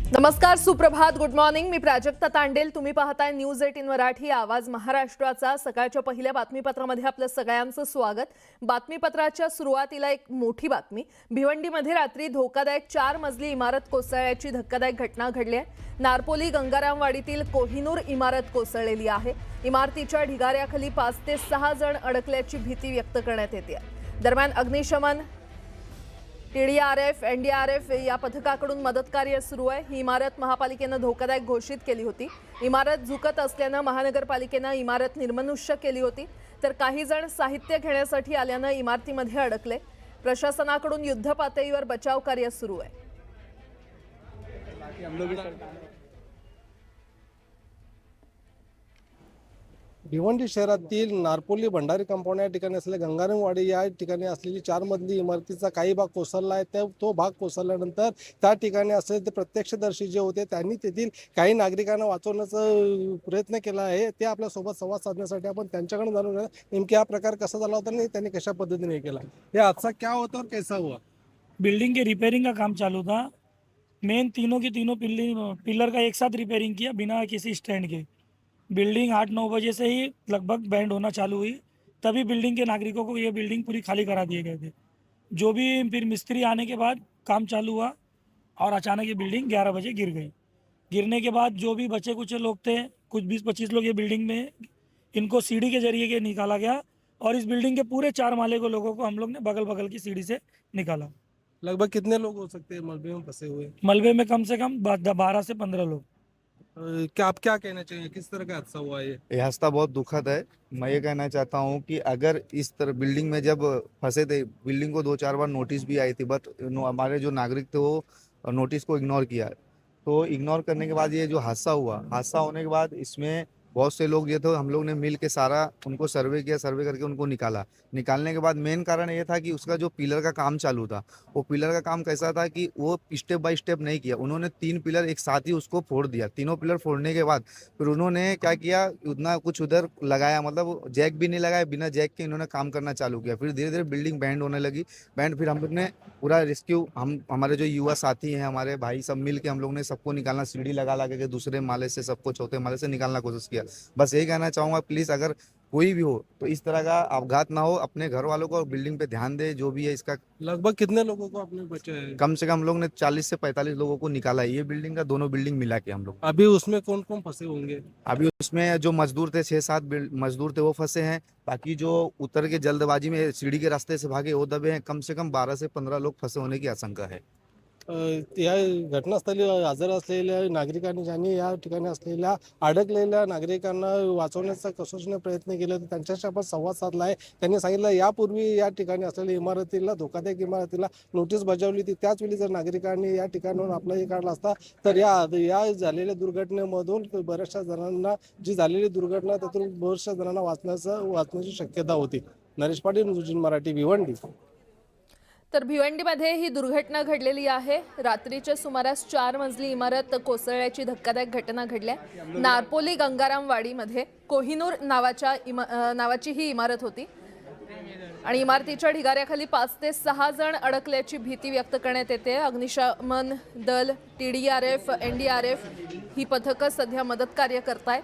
नमस्कार, सुप्रभात, good morning. मी प्राजक्ता तांडेल. तुम्ही पाहताय न्यूज 18 मराठी, आवाज महाराष्ट्राचा. सकाळच्या पहिल्या बातमीपत्रामध्ये आपलं सगळ्यांचं स्वागत. बातमीपत्राच्या सुरुवातीला एक मोठी बातमी. भिवंडीमध्ये रात्री धोकादायक 4 मजली इमारत कोसळल्याची धक्कादायक घटना घडली आहे. नारपोली गंगारामवाडीतील कोहिनूर इमारत कोसळलेली आहे. इमारतीच्या ढिगाऱ्याखाली 5 ते 6 जण अडकल्याची भीती व्यक्त करण्यात येते. दरम्यान अग्निशमन, TDRF, NDRF या पथकाकडून मदत कार्य सुरू आहे. ही इमारत महापालिकेनं धोकादायक घोषित केली होती. इमारत झुकत असल्यानं महानगरपालिकेनं इमारत निर्मनुष्य केली होती. तर काही जण साहित्य घेण्यासाठी आल्यानं इमारतीमध्ये अडकले. प्रशासनाकडून युद्ध पातळीवर बचाव कार्य सुरू आहे. भिवंडी शहरातील नारपोली भंडारी कंपाऊंड या ठिकाणी असलेल्या गंगारामवाडी या ठिकाणी असलेली 4 मजली इमारतीचा काही भाग कोसळला आहे. तो भाग कोसळल्यानंतर त्या ठिकाणी असलेले ते प्रत्यक्षदर्शी जे होते त्यांनी तेथील काही नागरिकांना वाचवण्याचा प्रयत्न केला आहे. ते आपल्यासोबत संवाद साधण्यासाठी आपण त्यांच्याकडून जाणून घेऊया नेमकी हा प्रकार कसा झाला होता आणि त्यांनी कशा पद्धतीने केला. हे हादसा क्या होता और कैसा हुआ? बिल्डिंग के रिपेयरिंग का काम चालू था। मेन तीनों की तीनों पिलर का एक साथ रिपेयरिंग किया बिना किसी स्टैंड के। बिल्डिंग 8-9 बजे से ही लगभग बैंड होना चालू हुई, तभी बिल्डिंग के नागरिकों को ये बिल्डिंग पूरी खाली करा दिए गए थे। जो भी फिर मिस्त्री आने के बाद काम चालू हुआ और अचानक ये बिल्डिंग 11 बजे गिर गई। गिरने के बाद जो भी बचे कुछ लोग थे, कुछ 20-25 लोग ये बिल्डिंग में, इनको सीढ़ी के जरिए के निकाला गया और इस बिल्डिंग के पूरे 4 माले को लोगों को हम लोग ने बगल बगल की सीढ़ी से निकाला। लगभग कितने लोग हो सकते हैं मलबे में फंसे हुए? मलबे में कम से कम 12 से 15 लोग। क्या आप क्या कहना चाहिए, किस तरह का हादसा हुआ ये? ये हादसा बहुत दुखद है। मैं ये कहना चाहता हूँ कि अगर इस तरह बिल्डिंग में जब फंसे थे, बिल्डिंग को 2-4 बार नोटिस भी आई थी, बट हमारे जो नागरिक थे वो नोटिस को इग्नोर किया। तो इग्नोर करने के बाद ये जो हादसा हुआ, हादसा होने के बाद इसमें बहुत से लोग ये थे, हम लोग ने मिल के सारा उनको सर्वे किया, सर्वे करके उनको निकाला। निकालने के बाद मेन कारण ये था कि उसका जो पिलर का काम चालू था, वो पिलर का काम कैसा था कि वो स्टेप बाय स्टेप नहीं किया। उन्होंने 3 पिलर एक साथ ही उसको फोड़ दिया। तीनों पिलर फोड़ने के बाद फिर उन्होंने क्या किया, उतना कुछ उधर लगाया, मतलब जैक भी नहीं लगाया, बिना जैक के इन्होंने काम करना चालू किया। फिर धीरे धीरे बिल्डिंग बैंड होने लगी। बैंड फिर हम लोग ने पूरा रेस्क्यू, हमारे जो युवा साथी हैं, हमारे भाई सब मिल के हम लोग ने सबको निकालना, सीढ़ी लगा के दूसरे माले से, सबको चौथे माले से निकालना कोशिश किया। बस यही कहना चाहूँगा, प्लीज़ अगर कोई भी हो तो इस तरह का अपघात ना हो, अपने घर वालों को और बिल्डिंग पे ध्यान दे। जो भी है इसका लगभग कितने लोगों को आपने बचा है? कम से कम हम लोग ने 40 से 45 लोगों को निकाला है। ये बिल्डिंग का, दोनों बिल्डिंग मिला के हम लोग। अभी उसमें कौन कौन फंसे होंगे? अभी उसमें जो मजदूर थे, 6-7 मजदूर थे, वो फंसे हैं। बाकी जो उतर के जल्दबाजी में सीढ़ी के रास्ते से भागे वो दबे हैं। कम से कम 12 से 15 लोग फंसे होने की आशंका है। या घटनास्थळी हजर असलेल्या नागरिकांनी, ज्यांनी या ठिकाणी असलेल्या अडकलेल्या नागरिकांना वाचवण्याचा कसोशीने प्रयत्न केला, तर त्यांच्याशी आपण संवाद साधला आहे. त्यांनी सांगितलं यापूर्वी या ठिकाणी असलेल्या इमारतीला, धोकादायक इमारतीला नोटीस बजावली होती. त्याचवेळी जर नागरिकांनी या ठिकाणाहून आपला हे काढला असता तर या झालेल्या दुर्घटनेमधून बऱ्याचशा जणांना, जी झालेली दुर्घटना त्यातून बऱ्याचशा जणांना वाचण्याची शक्यता होती. नरेश पाटील, न्यूज 18 मराठी, भिवंडी. तर भिवंडीमध्ये ही दुर्घटना घडलेली आहे. रात्रीच्या सुमारास 4 मजली इमारत कोसळल्याची धक्कादायक घटना घडली आहे. नारपोली गंगारामवाडीमध्ये कोहिनूर नावाची ही इमारत होती आणि इमारतीच्या ढिगाऱ्याखाली 5 ते 6 जण अडकल्याची भीती व्यक्त करण्यात येते. अग्निशमन दल, TDRF, NDRF ही पथकं सध्या मदत कार्य करतायत.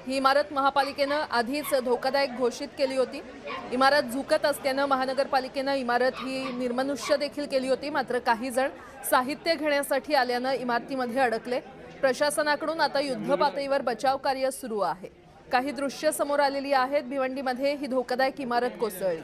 ही इमारत महापालिकेनं आधीच धोकादायक घोषित केली होती. इमारत झुकत असल्यानं महानगरपालिकेनं इमारत ही निर्मनुष्य देखील केली होती. मात्र काही जण साहित्य घेण्यासाठी आल्यानं इमारतीमध्ये अडकले. प्रशासनाकडून आता युद्ध पातळीवर बचाव कार्य सुरू आहे. काही दृश्य समोर आलेली आहेत. भिवंडीमध्ये ही धोकादायक इमारत कोसळली.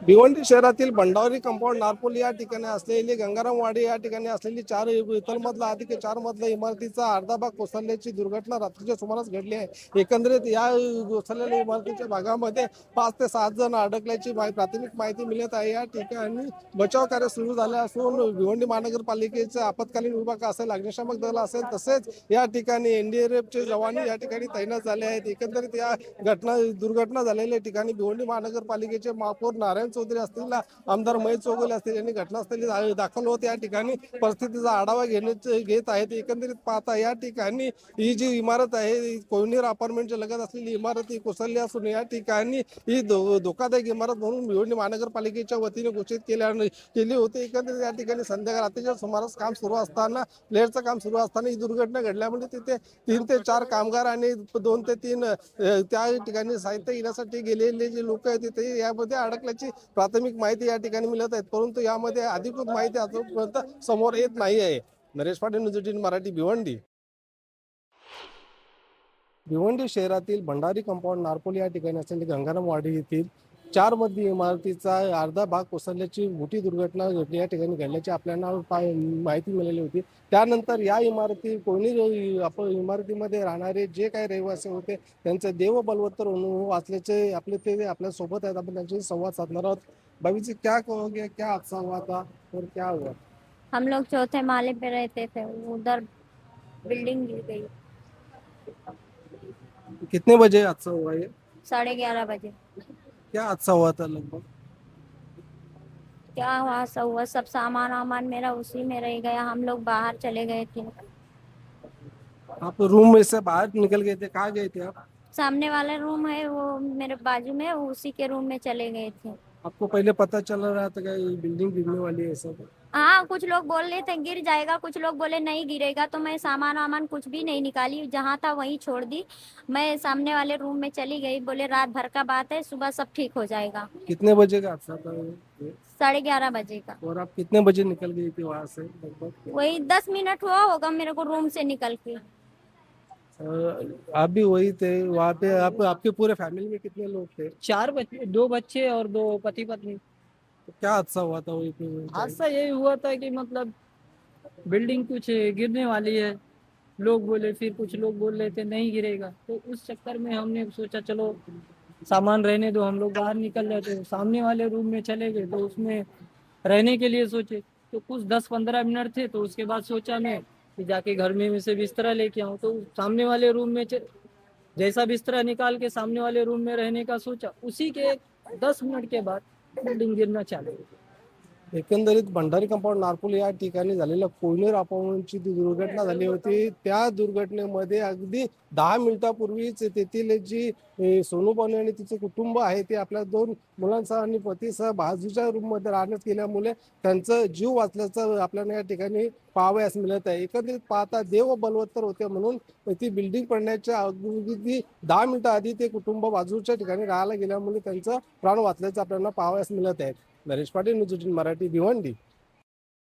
भिवंडी शहरातील भंडारी कंपाऊंड नारपोली या ठिकाणी असलेली गंगारामवाडी या ठिकाणी असलेली 4 इतलमधला अधिक 4 मधला इमारतीचा अर्धा भाग कोसळल्याची दुर्घटना रात्रीच्या सुमारास घडली आहे. एकंदरीत या कोसळलेल्या इमारतीच्या भागामध्ये 5 ते 7 जण अडकल्याची प्राथमिक माहिती मिळत आहे. या ठिकाणी बचाव कार्य सुरू झाले असून भिवंडी महानगरपालिकेचे आपत्कालीन विभाग असेल, अग्निशामक दल असेल, तसेच या ठिकाणी NDRFचे जवान या ठिकाणी तैनात झाले आहेत. एकंदरीत या दुर्घटना झालेल्या ठिकाणी भिवंडी महानगरपालिकेचे महापौर नारायण चौधरी असतील, आमदार महेश चौगुले असतील यांनी घटनास्थळी दाखल होत या ठिकाणी परिस्थितीचा आढावा घेत आहेत. एकंदरीत पाहता या ठिकाणी ही जी इमारत आहे कोहिनूर अपार्टमेंटच्या लगत असलेली इमारत ही कोसळली असून या ठिकाणी ही धोकादायक इमारत म्हणून भिवंडी महानगरपालिकेच्या वतीने घोषित केली होती. एकंदरीत या ठिकाणी संध्याकाळ रात्रीच्या सुमारास काम सुरू असताना प्लेअरचं काम सुरू असताना ही दुर्घटना घडल्यामुळे तिथे 3 ते 4 कामगार आणि 2 ते 3 त्या ठिकाणी साहित्य घेण्यासाठी गेलेले जे लोक आहेत तिथे यामध्ये अडकल्याची प्राथमिक माहिती या ठिकाणी मिळत आहेत, परंतु यामध्ये अधिकृत माहिती अजूनपर्यंत समोर येत नाही आहे. नरेश पाटील, न्यूज 18 मराठी, भिवंडी. भिवंडी शहरातील भंडारी कंपाऊंड नारपोली या ठिकाणी असलेली गंगाराम वाडी येथील 4 मजली इमारतीचा अर्धा भाग कोसळल्याची मोठी दुर्घटना या ठिकाणी घडल्याची आपल्याला माहिती मिळाली होती. त्यानंतर या कोहिनूर इमारतीमध्ये राहणारे जे काही रहिवासी होते त्यांचं देव बलवत्तर वाचल्याचे आपल्या सोबत आहेत. आपण त्यांच्याशी संवाद साधणार आहोत. भाभी जी, क्या कहोगे, क्या हादसा हुआ था और क्या हुआ? हम लोग चौथे माले पे रहते थे, उधर बिल्डिंग गिर गई कितने बजे हादसा हुआ ये? 11:30 बजे। क्या हादसा हुआ था लगभग? क्या हुआ सब हुआ, सब सामान वामान मेरा उसी में रह गया। हम लोग बाहर चले गए थे, आप रूम में से बाहर निकल गए थे, कहाँ गए थे आप? सामने वाला रूम है वो मेरे बाजू में, उसी के रूम में चले गए थे। आपको पहले पता चल रहा था कि ये बिल्डिंग गिरने वाली है सब? हाँ, कुछ लोग बोल रहे थे गिर जाएगा, कुछ लोग बोले नहीं गिरेगा, तो मैं सामान वामान कुछ भी नहीं निकाली, जहाँ था वहीं छोड़ दी। मैं सामने वाले रूम में चली गई, बोले रात भर का बात है, सुबह सब ठीक हो जाएगा। कितने बजे का हादसा था ये? 11:30 बजे का। और आप कितने बजे निकल गई थी वहां से लगभग? वही 10 मिनट हुआ होगा मेरे को रूम से निकल के। आप भी वही थे वहाँ पे? आपके पूरे फैमिली में कितने लोग थे? 4 बच्चे, 2 बच्चे और 2 पति पत्नी। तो क्या हादसा हुआ था वही पे? हादसा यही हुआ था कि मतलब बिल्डिंग कुछ गिरने वाली है, लोग बोले, फिर कुछ लोग बोल रहे थे नहीं गिरेगा, तो उस चक्कर में हमने सोचा चलो सामान रहने दो, हम लोग बाहर निकल जाते। सामने वाले रूम में चले गए तो उसमें रहने के लिए सोचे, तो कुछ 10-15 मिनट थे, तो उसके बाद सोचा मैं कि जाके घर में से बिस्तरा लेके आऊँ, तो सामने वाले रूम में जैसा बिस्तरा निकाल के सामने वाले रूम में रहने का सोचा, उसी के 10 मिनट के बाद बिल्डिंग गिरना चालू हो गई। एकंदरीत भंडारी कंपाऊंड नारपोली या ठिकाणी झालेल्या कोहिनूर अपार्टमेंटची दुर्घटना झाली होती. त्या दुर्घटनेमध्ये अगदी 10 मिनिटापूर्वीच तेथील जी सोनू पानू आणि तिचे कुटुंब आहे ते आपल्या 2 मुलांसह आणि पतीसह बाजूच्या रूममध्ये राहण्यात गेल्यामुळे त्यांचं जीव वाचल्याचं आपल्याला या ठिकाणी पाहावयास मिळत आहे. एकंदरीत पाहता देव बलवत्तर होते म्हणून ती बिल्डिंग पडण्याच्या अगदी 10 मिनिटं आधी ते कुटुंब बाजूच्या ठिकाणी राहायला गेल्यामुळे त्यांचं प्राण वाचल्याचं आपल्याला पाहावयास मिळत आहे. नरेश पाटील, न्यूज 18 मराठी, भिवंडी.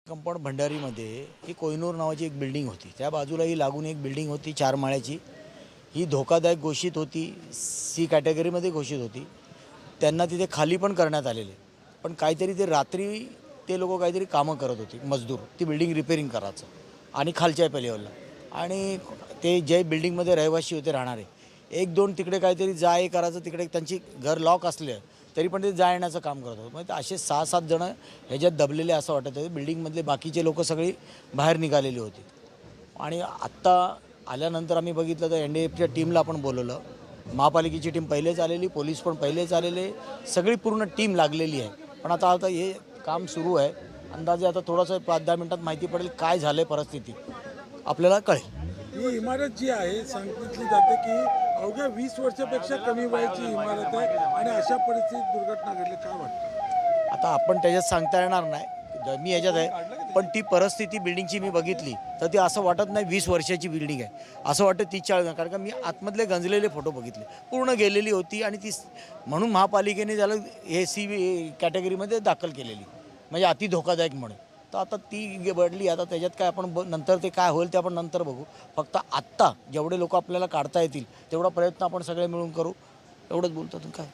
कंपाऊंड भंडारीमध्ये ही कोहिनूर नावाची एक बिल्डिंग होती, त्या बाजूलाही लागून एक बिल्डिंग होती 4 माळ्याची. ही धोकादायक घोषित होती, C कॅटेगरीमध्ये घोषित होती. त्यांना तिथे खाली पण करण्यात आलेले, पण काहीतरी ते रात्री ते लोक काहीतरी कामं करत होते, मजदूर, ती बिल्डिंग रिपेअरिंग करायचं आणि खालच्या लेवलला. आणि ते जे बिल्डिंगमध्ये रहिवासी होते राहणारे 1-2 तिकडे काहीतरी जा ये करायचं, तिकडे त्यांची घर लॉक असले तरी पण ते जा येण्याचं काम करत होते. म्हणजे असे 6-7 जण ह्याच्यात दबलेले असं वाटत होते. बिल्डिंगमधले बाकीचे लोक सगळी बाहेर निघालेली होती. आणि आत्ता आल्यानंतर आम्ही बघितलं तर NDFच्या टीमला आपण बोलवलं, महापालिकेची टीम पहिलेच आलेली, पोलीस पण पहिलेच आलेले, सगळी पूर्ण टीम लागलेली आहे. पण आता हे काम सुरू आहे. अंदाजे आता थोडंसं 5-10 मिनिटात माहिती पडेल काय झालं आहे, परिस्थिती आपल्याला कळेल. ही इमारत जी आहे सांगितली जाते की अवघ्या 20 वर्षापेक्षा कमी वयाची इमारत आहे आणि अशा परिस्थितीत दुर्घटना घडली, काय वाटतं? आता आपण त्याच्यात सांगता येणार नाही, मी ह्याच्यात आहे, पण ती परिस्थिती बिल्डिंगची मी बघितली तर ती असं वाटत नाही 20 वर्षाची बिल्डिंग आहे, असं वाटतं 30-40. कारण का मी आतमधले गंजलेले फोटो बघितले, पूर्ण गेलेली होती. आणि ती म्हणून महापालिकेने त्याला C कॅटेगरीमध्ये दाखल केलेली, म्हणजे अति धोकादायक म्हणून. तर आता ती बदली, आता त्याच्यात काय आपण नंतर ते काय होईल ते आपण नंतर बघू. फक्त आत्ता जेवढे लोक आपल्याला काढता येतील तेवढा प्रयत्न आपण सगळे मिळून करू, एवढंच बोलतो. तुम्ही काय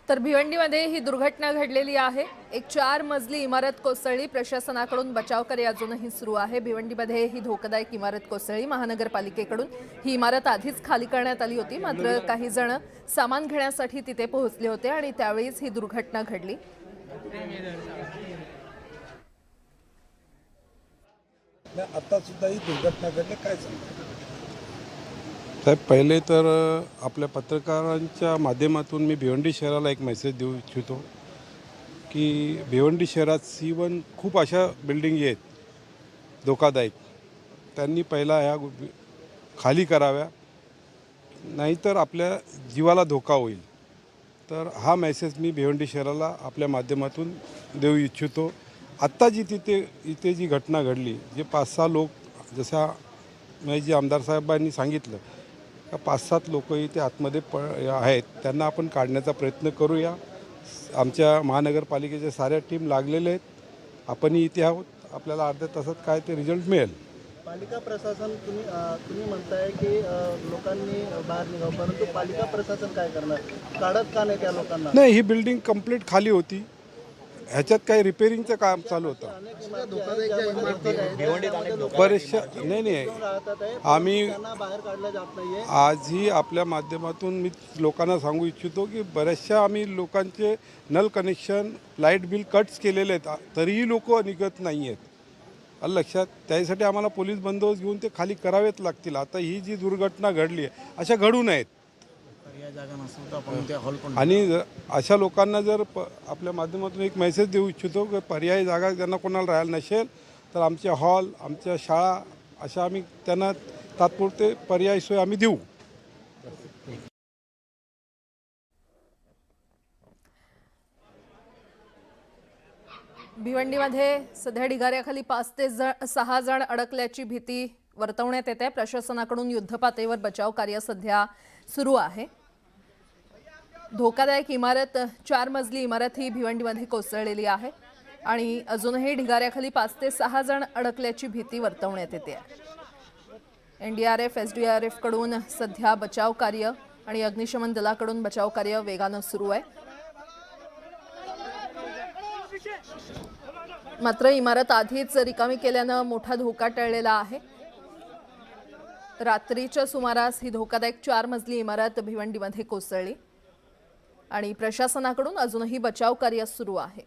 तर भिवंडीमध्ये ही दुर्घटना घडलेली आहे. एक 4 मजली इमारत कोसळली. प्रशासनाकडून बचावकार्य अजूनही सुरू आहे. भिवंडीमध्ये ही धोकादायक इमारत कोसळली. महानगरपालिकेकडून ही इमारत आधीच खाली करण्यात आली होती, मात्र काही जण सामान घेण्यासाठी तिथे पोहोचले होते आणि त्यावेळीच ही दुर्घटना घडली. आता सुद्धा ही दुर्घटना घडली, काय सांगता? साहेब, पहिले तर आपल्या पत्रकारांच्या माध्यमातून मी भिवंडी शहराला एक मेसेज देऊ इच्छितो की भिवंडी शहरात C1 खूप अशा बिल्डिंगी आहेत धोकादायक. त्यांनी पहिला ह्या खाली कराव्या, नाहीतर आपल्या जीवाला धोका होईल. तर हा मेसेज मी भिवंडी शहराला आपल्या माध्यमातून देऊ इच्छितो. आत्ता जी इथे जी घटना घडली, जे 5-6 लोक, जसा जी आमदार साहेबांनी सांगितलं, 5-7 लोक इथे आतमध्ये आहेत, त्यांना आपण काढण्याचा प्रयत्न करूया. आमच्या महानगरपालिकेच्या साऱ्या टीम लागलेल्या आहेत. आपणही इथे आहोत. आपल्याला अर्ध्या तासात काय ते रिझल्ट मिळेल. पालिका प्रशासन तुम्ही म्हणताय की लोकांनी बाहेर निघावं, परंतु पालिका प्रशासन काय करणार? काढत का नाही त्या लोकांना? नाही, ही बिल्डिंग कंप्लीट खाली होती. ह्याच्यात काही रिपेअरिंगचं काम चालू होतं. बरेचशा नाही आम्ही बाहेर काढलं जात नाहीये. आजही आपल्या माध्यमातून मी लोकांना सांगू इच्छितो की बऱ्याचशा आम्ही लोकांचे नल कनेक्शन, लाईट बिल कट्स केलेले आहेत, तरीही लोक निघत नाही आहेत. आलं लक्षात? त्यासाठी आम्हाला पोलीस बंदोबस्त घेऊन ते खाली करावेच लागतील. आता ही जी दुर्घटना घडली आहे, अशा घडू नयेत. आणि अशा लोकांना जर आपल्या माध्यमातून एक मेसेज देऊ इच्छितो की पर्यायी जागा ज्यांना कोणाला राहायला नसेल तर आमचे हॉल, आमच्या शाळा, अशा आम्ही त्यांना तात्पुरते पर्यायी सोय आम्ही देऊ. भिवंडीमध्ये सध्या ढिगाऱ्याखाली 5 ते 6 जण अडकल्याची भीती वर्तवण्यात येते. प्रशासनाकडून युद्धपातळीवर बचाव कार्य सध्या सुरू आहे. धोकादायक इमारत, 4 मजली इमारत ही भिवंडीमध्ये कोसळलेली आहे आणि अजूनही ढिगाऱ्याखाली 5 ते 6 जण अडकल्याची भीती वर्तवण्यात येते. NDRF, SDRF कडून सध्या बचाव कार्य आणि अग्निशमन दलाकडून बचाव कार्य वेगानं सुरू आहे. मात्र इमारत आधीच रिकामी केल्यानं मोठा धोका टळलेला आहे. रात्रीच्या सुमारास ही धोकादायक 4 मजली इमारत भिवंडीमध्ये कोसळली आणि प्रशासनाकडून अजूनही बचाव कार्य सुरू आहे.